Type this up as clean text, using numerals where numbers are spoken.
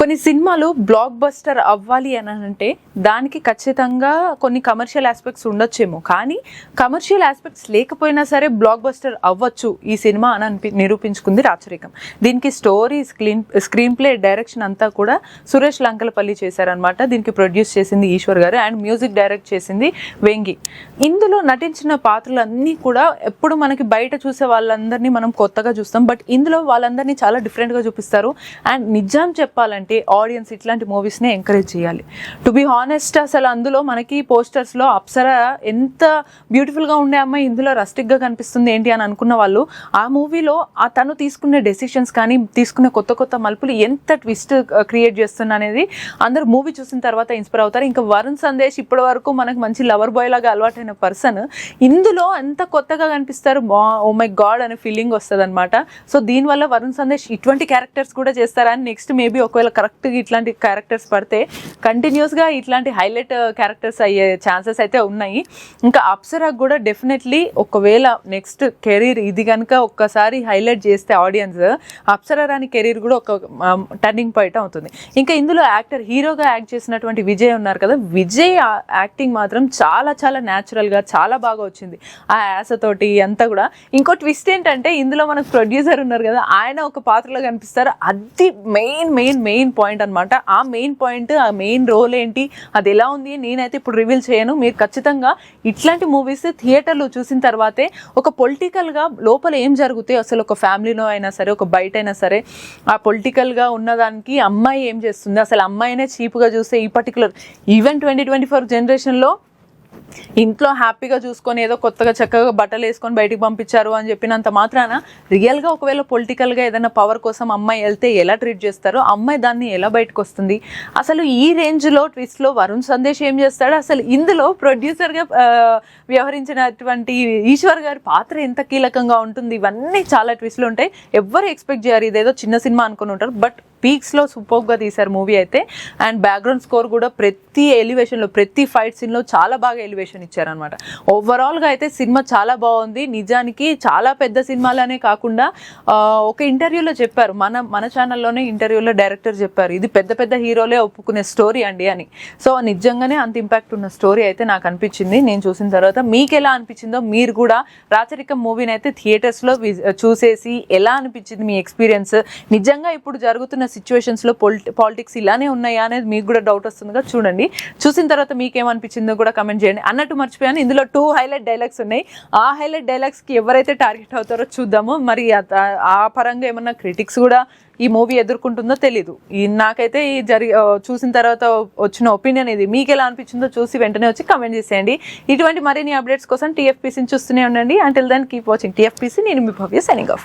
కొన్ని సినిమాలు block buster అవ్వాలి అని అంటే దానికి ఖచ్చితంగా కొన్ని కమర్షియల్ ఆస్పెక్ట్స్ ఉండొచ్చేమో, కానీ కమర్షియల్ ఆస్పెక్ట్స్ లేకపోయినా సరే బ్లాక్ బస్టర్ అవ్వచ్చు ఈ సినిమా అని నిరూపించుకుంది రాచరికం. దీనికి స్టోరీ, స్క్రీన్ ప్లే, డైరెక్షన్ అంతా కూడా సురేష్ లంకలపల్లి చేశారనమాట. దీనికి ప్రొడ్యూస్ చేసింది ఈశ్వర్ గారు అండ్ మ్యూజిక్ డైరెక్ట్ చేసింది వెంగి. ఇందులో నటించిన పాత్రలన్నీ కూడా ఎప్పుడు మనకి బయట చూసే వాళ్ళందరినీ మనం కొత్తగా చూస్తాం, బట్ ఇందులో వాళ్ళందరినీ చాలా డిఫరెంట్గా చూపిస్తారు. అండ్ నిజం చెప్పాలంటే ఆడియన్స్ ఇట్లాంటి మూవీస్నే ఎంకరేజ్ చేయాలి. టు బి హానెస్ట్, అసలు అందులో మనకి పోస్టర్స్లో అప్సరా ఎంత బ్యూటిఫుల్గా ఉండే అమ్మాయి ఇందులో రస్టిక్గా కనిపిస్తుంది ఏంటి అని అనుకున్న వాళ్ళు ఆ మూవీలో తను తీసుకునే డెసిషన్స్ కానీ తీసుకునే కొత్త కొత్త మలుపులు ఎంత ట్విస్ట్ క్రియేట్ చేస్తున్నా అనేది అందరూ మూవీ చూసిన తర్వాత ఇన్స్పైర్ అవుతారు. ఇంకా వరుణ్ సందేశ్ ఇప్పటి వరకు మనకు మంచి లవర్ బాయ్ లాగా అలవాటైన పర్సన్ ఇందులో ఎంత కొత్తగా కనిపిస్తారు, ఓ మై గాడ్ అనే ఫీలింగ్ వస్తుంది అనమాట. సో దీనివల్ల వరుణ్ సందేశ్ ఇటువంటి క్యారెక్టర్స్ కూడా చేస్తారని నెక్స్ట్ మేబీ ఒకవేళ కరెక్ట్గా ఇట్లాంటి క్యారెక్టర్స్ పడితే కంటిన్యూస్గా ఇట్లాంటి హైలైట్ క్యారెక్టర్స్ అయ్యే ఛాన్సెస్ అయితే ఉన్నాయి. ఇంకా అప్సరాకు కూడా డెఫినెట్లీ ఒకవేళ నెక్స్ట్ కెరీర్ ఇది కనుక ఒక్కసారి హైలైట్ చేస్తే ఆడియన్స్, అప్సరా రాణి కెరీర్ కూడా ఒక టర్నింగ్ పాయింట్ అవుతుంది. ఇంకా ఇందులో యాక్టర్ హీరోగా యాక్ట్ చేసినటువంటి విజయ్ ఉన్నారు కదా, విజయ్ యాక్టింగ్ మాత్రం చాలా చాలా న్యాచురల్గా చాలా బాగా వచ్చింది. ఆ యాసతోటి అంతా కూడా. ఇంకో ట్విస్ట్ ఏంటంటే ఇందులో మనకు ప్రొడ్యూసర్ ఉన్నారు కదా, ఆయన ఒక పాత్రలో కనిపిస్తారు. అది మెయిన్ పాయింట్ అనమాట. ఆ మెయిన్ పాయింట్, ఆ మెయిన్ రోల్ ఏంటి, అది ఎలా ఉంది నేనైతే ఇప్పుడు రివీల్ చేయను. మీరు ఖచ్చితంగా ఇట్లాంటి మూవీస్ థియేటర్లో చూసిన తర్వాతే ఒక పొలిటికల్గా లోపల ఏం జరుగుతాయి, అసలు ఒక ఫ్యామిలీలో అయినా సరే ఒక బయట అయినా సరే ఆ పొలిటికల్గా ఉన్నదానికి అమ్మాయి ఏం చేస్తుంది, అసలు అమ్మాయినే చీప్గా చూస్తే ఈ పర్టికులర్ ఈవెన్ 2024 జనరేషన్లో ఇంట్లో హ్యాపీగా చూసుకొని ఏదో కొత్తగా చక్కగా బట్టలు వేసుకొని బయటికి పంపించారు అని చెప్పినంత మాత్రాన రియల్గా ఒకవేళ పొలిటికల్గా ఏదైనా పవర్ కోసం అమ్మాయి వెళ్తే ఎలా ట్రీట్ చేస్తారో, అమ్మాయి దాన్ని ఎలా బయటకు వస్తుంది, అసలు ఈ రేంజ్లో ట్విస్ట్లో వరుణ్ సందేశ్ ఏం చేస్తాడు, అసలు ఇందులో ప్రొడ్యూసర్గా వ్యవహరించినటువంటి ఈశ్వర్ గారి పాత్ర ఎంత కీలకంగా ఉంటుంది, ఇవన్నీ చాలా ట్విస్ట్లు ఉంటాయి. ఎవ్వరు ఎక్స్పెక్ట్ చేయరు ఇదేదో చిన్న సినిమా అనుకుని ఉంటారు, బట్ పీక్స్లో సూపర్గా తీశారు మూవీ అయితే. అండ్ బ్యాక్గ్రౌండ్ స్కోర్ కూడా ప్రతి ఎలివేషన్లో, ప్రతి ఫైట్ సీన్లో చాలా బాగా ఎలివేషన్ ఇచ్చారనమాట. ఓవరాల్గా అయితే సినిమా చాలా బాగుంది. నిజానికి చాలా పెద్ద సినిమాలనే కాకుండా ఒక ఇంటర్వ్యూలో చెప్పారు, మన ఛానల్లోనే ఇంటర్వ్యూలో డైరెక్టర్ చెప్పారు, ఇది పెద్ద పెద్ద హీరోలే ఒప్పుకునే స్టోరీ అండి అని. సో నిజంగానే అంత ఇంపాక్ట్ ఉన్న స్టోరీ అయితే నాకు అనిపించింది నేను చూసిన తర్వాత. మీకు ఎలా అనిపించిందో మీరు కూడా రాచరికం మూవీని అయితే థియేటర్స్లో చూసేసి ఎలా అనిపించింది మీ ఎక్స్పీరియన్స్, నిజంగా ఇప్పుడు జరుగుతున్న సిచ్యువేషన్స్లో పాలిటిక్స్ ఇలానే ఉన్నాయా అనేది మీకు కూడా డౌట్ వస్తుందిగా. చూడండి, చూసిన తర్వాత మీకేమనిపించిందో కూడా కమెంట్ చేయండి. అన్నట్టు మర్చిపోయాను, ఇందులో 2 హైలైట్ డైలాగ్స్ ఉన్నాయి. ఆ హైలైట్ డైలాగ్స్కి ఎవరైతే టార్గెట్ అవుతారో చూద్దాము. మరి ఆ పరంగా ఏమన్నా క్రిటిక్స్ కూడా ఈ మూవీ ఎదుర్కొంటుందో తెలీదు. నాకైతే చూసిన తర్వాత వచ్చిన ఒపీనియన్ ఇది. మీకు ఎలా అనిపించిందో చూసి వెంటనే వచ్చి కమెంట్ చేసేయండి. ఇటువంటి మరిన్ని అప్డేట్స్ కోసం TFPCని చూస్తూనే ఉండండి. Until then keep watching TFPC. నేను మీ భవ్య, సైనింగ్ ఆఫ్.